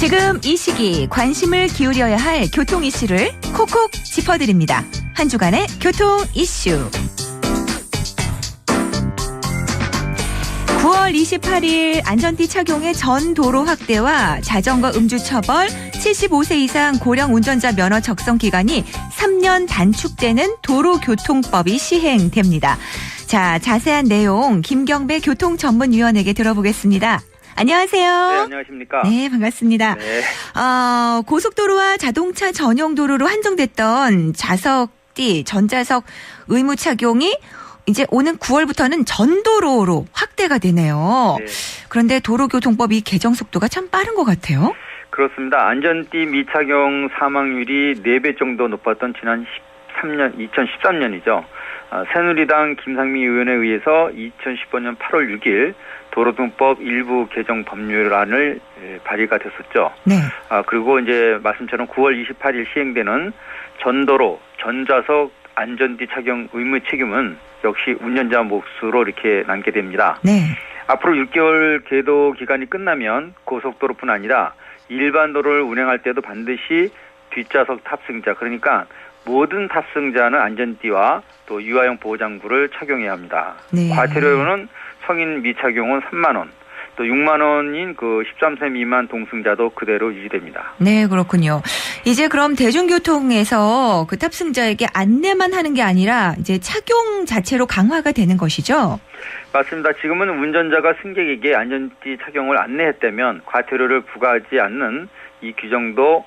지금 이 시기 관심을 기울여야 할 교통 이슈를 콕콕 짚어드립니다. 한 주간의 교통 이슈. 9월 28일 안전띠 착용의 전 도로 확대와 자전거 음주 처벌, 75세 이상 고령 운전자 면허 적성 기간이 3년 단축되는 도로교통법이 시행됩니다. 자, 자세한 내용 김경배 교통전문위원에게 들어보겠습니다. 안녕하세요. 네, 안녕하십니까. 네, 반갑습니다. 네. 고속도로와 자동차 전용 도로로 한정됐던 좌석띠, 전자석 의무 착용이 이제 오는 9월부터는 전도로로 확대가 되네요. 네. 그런데 도로교통법이 개정 속도가 참 빠른 것 같아요. 그렇습니다. 안전띠 미착용 사망률이 4배 정도 높았던 지난 2013년이죠. 새누리당 김상미 의원에 의해서 2015년 8월 6일 도로등법 일부 개정 법률안을 발의가 됐었죠. 네. 그리고 이제 말씀처럼 9월 28일 시행되는 전도로 전좌석 안전띠 착용 의무 책임은 역시 운전자 몫으로 이렇게 남게 됩니다. 네. 앞으로 6개월 계도 기간이 끝나면 고속도로뿐 아니라 일반 도로를 운행할 때도 반드시 뒷좌석 탑승자, 그러니까 모든 탑승자는 안전띠와 또 유아용 보호장구를 착용해야 합니다. 네. 과태료는 성인 미착용은 3만 원, 또 6만 원인 그 13세 미만 동승자도 그대로 유지됩니다. 네, 그렇군요. 이제 그럼 대중교통에서 그 탑승자에게 안내만 하는 게 아니라 이제 착용 자체로 강화가 되는 것이죠? 맞습니다. 지금은 운전자가 승객에게 안전띠 착용을 안내했다면 과태료를 부과하지 않는 이 규정도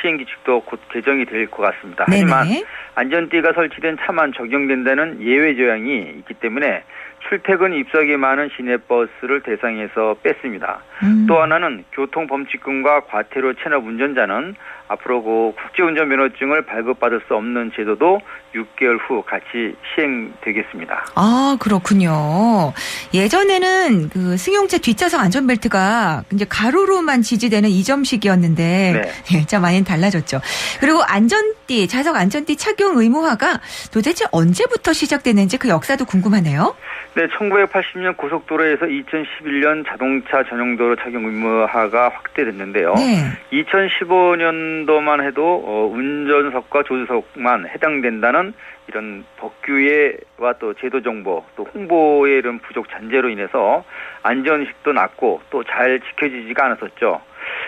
시행규칙도 곧 개정이 될 것 같습니다. 네네. 하지만 안전띠가 설치된 차만 적용된다는 예외 조항이 있기 때문에 출퇴근 입석이 많은 시내버스를 대상에서 뺐습니다. 또 하나는 교통범칙금과 과태료 체납 운전자는 앞으로 그 국제운전 면허증을 발급받을 수 없는 제도도 6개월 후 같이 시행되겠습니다. 아, 그렇군요. 예전에는 그 승용차 뒷좌석 안전벨트가 이제 가로로만 지지되는 이점식이었는데 네. 예, 참 많이 달라졌죠. 그리고 안전띠, 좌석 안전띠 착용 의무화가 도대체 언제부터 시작됐는지 그 역사도 궁금하네요. 네, 1980년 고속도로에서 2011년 자동차 전용도로 착용 의무화가 확대됐는데요. 네. 2015년도만 해도 운전석과 조수석만 해당된다는 이런 법규와 또 제도 정보, 또 홍보의 이런 부족 잔재로 인해서 안전의식도 낮고 또 잘 지켜지지가 않았었죠.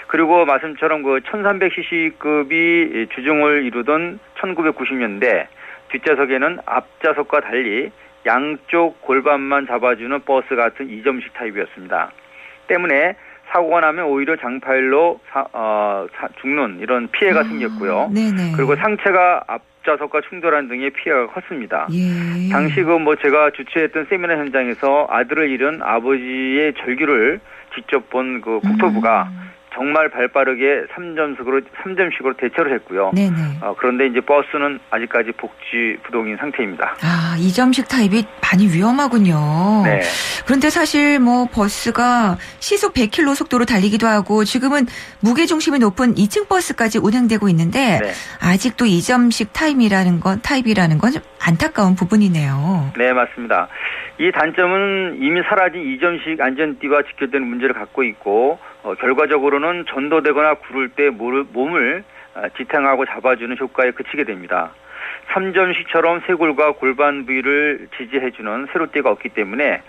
그리고 말씀처럼 그 1300cc급이 주중을 이루던 1990년대 뒷좌석에는 앞좌석과 달리 양쪽 골반만 잡아주는 버스 같은 이점식 타입이었습니다. 때문에 사고가 나면 오히려 장파일로 죽는 이런 피해가 생겼고요. 네네. 그리고 상체가 앞좌석과 충돌한 등의 피해가 컸습니다. 예. 당시 제가 주최했던 세미나 현장에서 아들을 잃은 아버지의 절규를 직접 본 그 국토부가 정말 발빠르게 3점식으로 대처를 했고요. 네네. 그런데 이제 버스는 아직까지 복지 부동인 상태입니다. 아, 이점식 타입이 많이 위험하군요. 네. 그런데 사실 버스가 시속 100km 속도로 달리기도 하고 지금은 무게중심이 높은 2층 버스까지 운행되고 있는데 네. 아직도 이점식 타입이라는 건 좀 안타까운 부분이네요. 네, 맞습니다. 이 단점은 이미 사라진 이점식 안전띠와 직결되는 문제를 갖고 있고 결과적으로는 전도되거나 구를 때 몸을 지탱하고 잡아주는 효과에 그치게 됩니다. 3점식처럼 쇄골과 골반 부위를 지지해주는 세로띠가 없기 때문에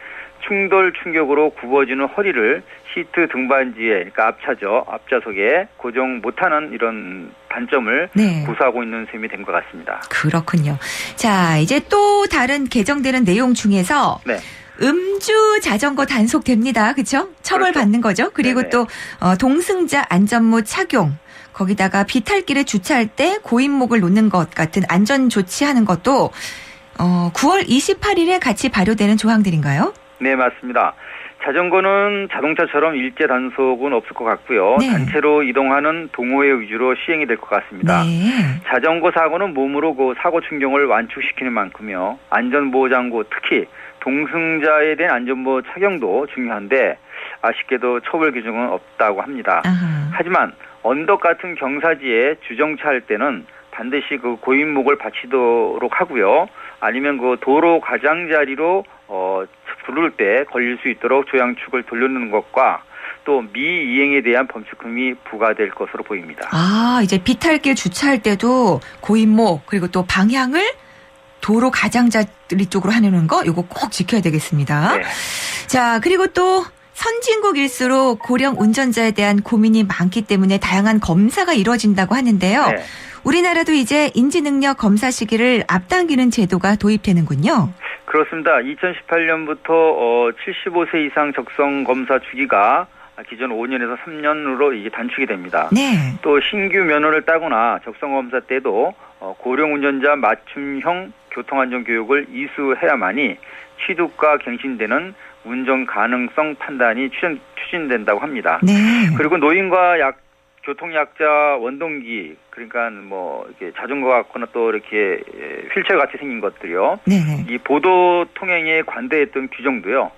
충돌 충격으로 굽어지는 허리를 시트 등받이에, 그러니까 앞좌석에 고정 못하는 이런 단점을 네. 고수하고 있는 셈이 된 것 같습니다. 그렇군요. 자, 이제 또 다른 개정되는 내용 중에서 네. 음주 자전거 단속됩니다. 그렇죠? 처벌받는 거죠. 그리고 네네. 또 동승자 안전모 착용. 거기다가 비탈길에 주차할 때 고인목을 놓는 것 같은 안전 조치하는 것도 9월 28일에 같이 발효되는 조항들인가요? 네, 맞습니다. 자전거는 자동차처럼 일제 단속은 없을 것 같고요. 네. 단체로 이동하는 동호회 위주로 시행이 될 것 같습니다. 네. 자전거 사고는 몸으로 그 사고 충격을 완축시키는 만큼요. 안전보호장구, 특히 동승자에 대한 안전보호 착용도 중요한데 아쉽게도 처벌 규정은 없다고 합니다. 아하. 하지만 언덕 같은 경사지에 주정차할 때는 반드시 그 고인목을 받치도록 하고요. 아니면 그 도로 가장자리로 부를 때 걸릴 수 있도록 조향축을 돌려놓는 것과 또 미이행에 대한 범칙금이 부과될 것으로 보입니다. 아, 이제 비탈길 주차할 때도 고인모 그리고 또 방향을 도로 가장자리 쪽으로 하는 거 요거 꼭 지켜야 되겠습니다. 네. 자, 그리고 또 선진국일수록 고령 운전자에 대한 고민이 많기 때문에 다양한 검사가 이루어진다고 하는데요. 네. 우리나라도 이제 인지능력 검사 시기를 앞당기는 제도가 도입되는군요. 그렇습니다. 2018년부터 75세 이상 적성 검사 주기가 기존 5년에서 3년으로 이제 단축이 됩니다. 네. 또 신규 면허를 따거나 적성 검사 때도 고령 운전자 맞춤형 교통안전 교육을 이수해야만이 취득과 갱신되는 운전 가능성 판단이 추진된다고 합니다. 네. 그리고 노인과 교통약자 원동기, 그러니까 뭐 이렇게 자전거 같거나 또 이렇게 휠체어 같이 생긴 것들이요. 네. 이 보도 통행에 관대했던 규정도요.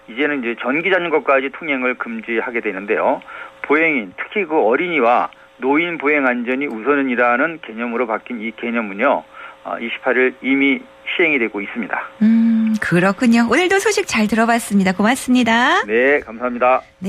이제는 이제 전기 자전거까지 통행을 금지하게 되는데요. 보행인, 특히 그 어린이와 노인 보행 안전이 우선이라는 개념으로 바뀐 이 개념은요. 28일 이미 시행이 되고 있습니다. 그렇군요. 오늘도 소식 잘 들어봤습니다. 고맙습니다. 네, 감사합니다. 네.